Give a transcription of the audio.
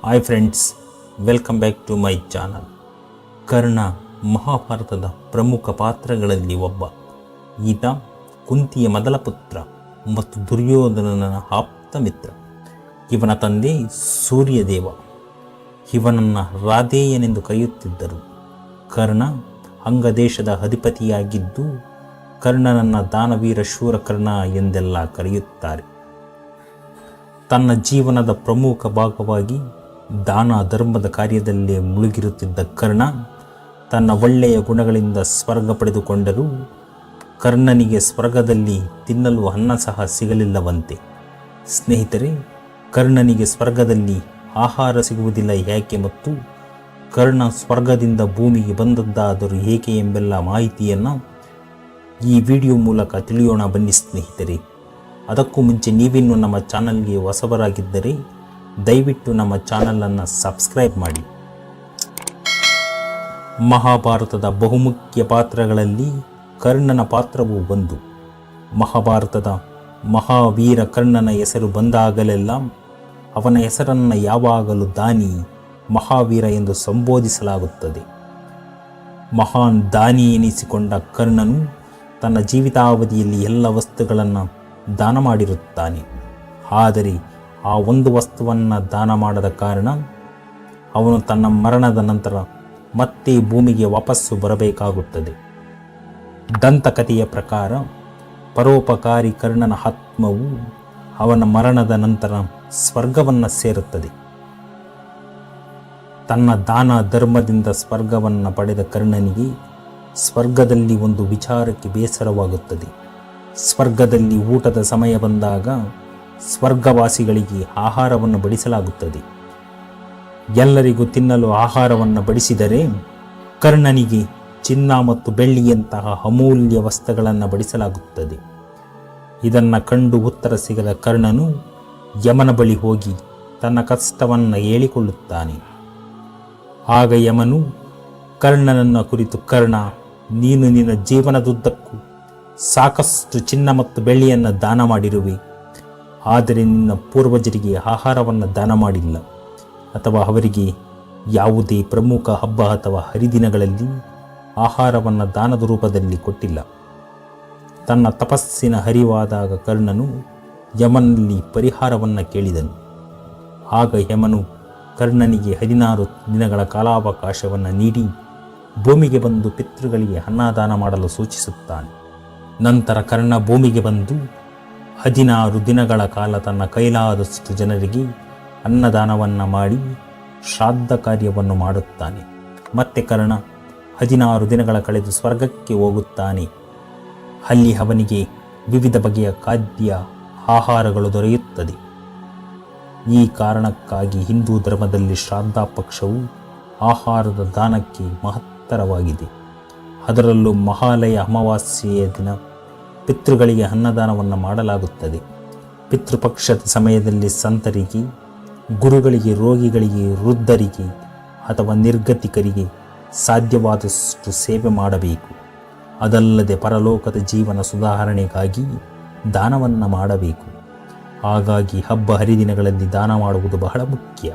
Hi friends, welcome back to my channel. Karna ಮಹಾಭಾರತದ ಪ್ರಮುಖ ಪಾತ್ರಗಳಲ್ಲಿ ಒಬ್ಬ. ಈತ ಕುಂತಿಯ ಮೊದಲ ಪುತ್ರ ಮತ್ತು ದುರ್ಯೋಧನನ ಆಪ್ತ ಮಿತ್ರ. ಇವನ ತಂದೆ ಸೂರ್ಯದೇವ. ಇವನನ್ನು ರಾಧೇಯನೆಂದು ಕರೆಯುತ್ತಿದ್ದರು. ಕರ್ಣ ಅಂಗದೇಶದ ಅಧಿಪತಿಯಾಗಿದ್ದು ಕರ್ಣನನ್ನು ದಾನವೀರ ಶೂರಕರ್ಣ ಎಂದೆಲ್ಲ ಕರೆಯುತ್ತಾರೆ. ತನ್ನ ಜೀವನದ ಪ್ರಮುಖ ಭಾಗವಾಗಿ ದಾನ ಧರ್ಮದ ಕಾರ್ಯದಲ್ಲೇ ಮುಳುಗಿರುತ್ತಿದ್ದ ಕರ್ಣ ತನ್ನ ಒಳ್ಳೆಯ ಗುಣಗಳಿಂದ ಸ್ವರ್ಗ ಪಡೆದುಕೊಂಡರೂ ಕರ್ಣನಿಗೆ ಸ್ವರ್ಗದಲ್ಲಿ ತಿನ್ನಲು ಅನ್ನ ಸಹ ಸಿಗಲಿಲ್ಲವಂತೆ. ಸ್ನೇಹಿತರೆ, ಕರ್ಣನಿಗೆ ಸ್ವರ್ಗದಲ್ಲಿ ಆಹಾರ ಸಿಗುವುದಿಲ್ಲ ಯಾಕೆ ಮತ್ತು ಕರ್ಣ ಸ್ವರ್ಗದಿಂದ ಭೂಮಿಗೆ ಬಂದದ್ದಾದರೂ ಏಕೆ ಎಂಬೆಲ್ಲ ಮಾಹಿತಿಯನ್ನು ಈ ವಿಡಿಯೋ ಮೂಲಕ ತಿಳಿಯೋಣ ಬನ್ನಿ ಸ್ನೇಹಿತರೆ. ಅದಕ್ಕೂ ಮುಂಚೆ ನೀವಿನ್ನೂ ನಮ್ಮ ಚಾನಲ್ಗೆ ಹೊಸಬರಾಗಿದ್ದರೆ ದಯವಿಟ್ಟು ನಮ್ಮ ಚಾನಲನ್ನು ಸಬ್ಸ್ಕ್ರೈಬ್ ಮಾಡಿ. ಮಹಾಭಾರತದ ಬಹುಮುಖ್ಯ ಪಾತ್ರಗಳಲ್ಲಿ ಕರ್ಣನ ಪಾತ್ರವು ಒಂದು. ಮಹಾಭಾರತದ ಮಹಾವೀರ ಕರ್ಣನ ಹೆಸರು ಬಂದಾಗಲೆಲ್ಲ ಅವನ ಹೆಸರನ್ನು ಯಾವಾಗಲೂ ದಾನಿ, ಮಹಾವೀರ ಎಂದು ಸಂಬೋಧಿಸಲಾಗುತ್ತದೆ. ಮಹಾನ್ ದಾನಿ ಎನಿಸಿಕೊಂಡ ಕರ್ಣನು ತನ್ನ ಜೀವಿತಾವಧಿಯಲ್ಲಿ ಎಲ್ಲ ವಸ್ತುಗಳನ್ನು ದಾನ ಮಾಡಿರುತ್ತಾನೆ. ಆದರೆ ಆ ಒಂದು ವಸ್ತುವನ್ನು ದಾನ ಮಾಡದ ಕಾರಣ ಅವನು ತನ್ನ ಮರಣದ ನಂತರ ಮತ್ತೆ ಭೂಮಿಗೆ ವಾಪಸ್ಸು ಬರಬೇಕಾಗುತ್ತದೆ. ದಂತಕಥೆಯ ಪ್ರಕಾರ ಪರೋಪಕಾರಿ ಕರ್ಣನ ಆತ್ಮವು ಅವನ ಮರಣದ ನಂತರ ಸ್ವರ್ಗವನ್ನು ಸೇರುತ್ತದೆ. ತನ್ನ ದಾನ ಧರ್ಮದಿಂದ ಸ್ವರ್ಗವನ್ನು ಪಡೆದ ಕರ್ಣನಿಗೆ ಸ್ವರ್ಗದಲ್ಲಿ ಒಂದು ವಿಚಾರಕ್ಕೆ ಬೇಸರವಾಗುತ್ತದೆ. ಸ್ವರ್ಗದಲ್ಲಿ ಊಟದ ಸಮಯ ಬಂದಾಗ ಸ್ವರ್ಗವಾಸಿಗಳಿಗೆ ಆಹಾರವನ್ನು ಬಡಿಸಲಾಗುತ್ತದೆ. ಎಲ್ಲರಿಗೂ ತಿನ್ನಲು ಆಹಾರವನ್ನು ಬಡಿಸಿದರೆ ಕರ್ಣನಿಗೆ ಚಿನ್ನ ಮತ್ತು ಬೆಳ್ಳಿಯಂತಹ ಅಮೂಲ್ಯ ವಸ್ತುಗಳನ್ನು ಬಡಿಸಲಾಗುತ್ತದೆ. ಇದನ್ನು ಕಂಡು ಉತ್ತರ ಸಿಗದ ಕರ್ಣನು ಯಮನ ಬಳಿ ಹೋಗಿ ತನ್ನ ಕಷ್ಟವನ್ನು ಹೇಳಿಕೊಳ್ಳುತ್ತಾನೆ. ಆಗ ಯಮನು ಕರ್ಣನನ್ನು ಕುರಿತು, ಕರ್ಣ, ನೀನು ನಿನ್ನ ಜೀವನದುದ್ದಕ್ಕೂ ಸಾಕಷ್ಟು ಚಿನ್ನ ಮತ್ತು ಬೆಳ್ಳಿಯನ್ನು ದಾನ ಮಾಡಿರುವೆ. ಆದರೆ ನಿನ್ನ ಪೂರ್ವಜರಿಗೆ ಆಹಾರವನ್ನು ದಾನ ಮಾಡಿಲ್ಲ ಅಥವಾ ಅವರಿಗೆ ಯಾವುದೇ ಪ್ರಮುಖ ಹಬ್ಬ ಅಥವಾ ಹರಿದಿನಗಳಲ್ಲಿ ಆಹಾರವನ್ನು ದಾನದ ರೂಪದಲ್ಲಿ ಕೊಟ್ಟಿಲ್ಲ. ತನ್ನ ತಪಸ್ಸಿನ ಹರಿವಾದಾಗ ಕರ್ಣನು ಯಮನಲ್ಲಿ ಪರಿಹಾರವನ್ನು ಕೇಳಿದನು. ಆಗ ಯಮನು ಕರ್ಣನಿಗೆ 16 ದಿನಗಳ ಕಾಲಾವಕಾಶವನ್ನು ನೀಡಿ ಭೂಮಿಗೆ ಬಂದು ಪಿತೃಗಳಿಗೆ ಅನ್ನದಾನ ಮಾಡಲು ಸೂಚಿಸುತ್ತಾನೆ. ನಂತರ ಕರ್ಣ ಭೂಮಿಗೆ ಬಂದು 16 ದಿನಗಳ ಕಾಲ ತನ್ನ ಕೈಲಾದಷ್ಟು ಜನರಿಗೆ ಅನ್ನದಾನವನ್ನು ಮಾಡಿ ಶ್ರಾದ್ದ ಕಾರ್ಯವನ್ನು ಮಾಡುತ್ತಾನೆ. ಮತ್ತೆ ಕರ್ಣ 16 ದಿನಗಳ ಕಳೆದು ಸ್ವರ್ಗಕ್ಕೆ ಹೋಗುತ್ತಾನೆ. ಅಲ್ಲಿ ಅವನಿಗೆ ವಿವಿಧ ಬಗೆಯ ಖಾದ್ಯ ಆಹಾರಗಳು ದೊರೆಯುತ್ತದೆ. ಈ ಕಾರಣಕ್ಕಾಗಿ ಹಿಂದೂ ಧರ್ಮದಲ್ಲಿ ಶ್ರಾದ್ದ ಪಕ್ಷವು ಆಹಾರದ ದಾನಕ್ಕೆ ಮಹತ್ತರವಾಗಿದೆ. ಅದರಲ್ಲೂ ಮಹಾಲಯ ಅಮಾವಾಸ್ಯೆಯ ದಿನ ಪಿತೃಗಳಿಗೆ ಅನ್ನದಾನವನ್ನು ಮಾಡಲಾಗುತ್ತದೆ. ಪಿತೃಪಕ್ಷದ ಸಮಯದಲ್ಲಿ ಸಂತರಿಗೆ, ಗುರುಗಳಿಗೆ, ರೋಗಿಗಳಿಗೆ, ವೃದ್ಧರಿಗೆ ಅಥವಾ ನಿರ್ಗತಿಕರಿಗೆ ಸಾಧ್ಯವಾದಷ್ಟು ಸೇವೆ ಮಾಡಬೇಕು. ಅದಲ್ಲದೆ ಪರಲೋಕದ ಜೀವನ ಸುಧಾರಣೆಗಾಗಿ ದಾನವನ್ನು ಮಾಡಬೇಕು. ಹಾಗಾಗಿ ಹಬ್ಬ ಹರಿದಿನಗಳಲ್ಲಿ ದಾನ ಮಾಡುವುದು ಬಹಳ ಮುಖ್ಯ.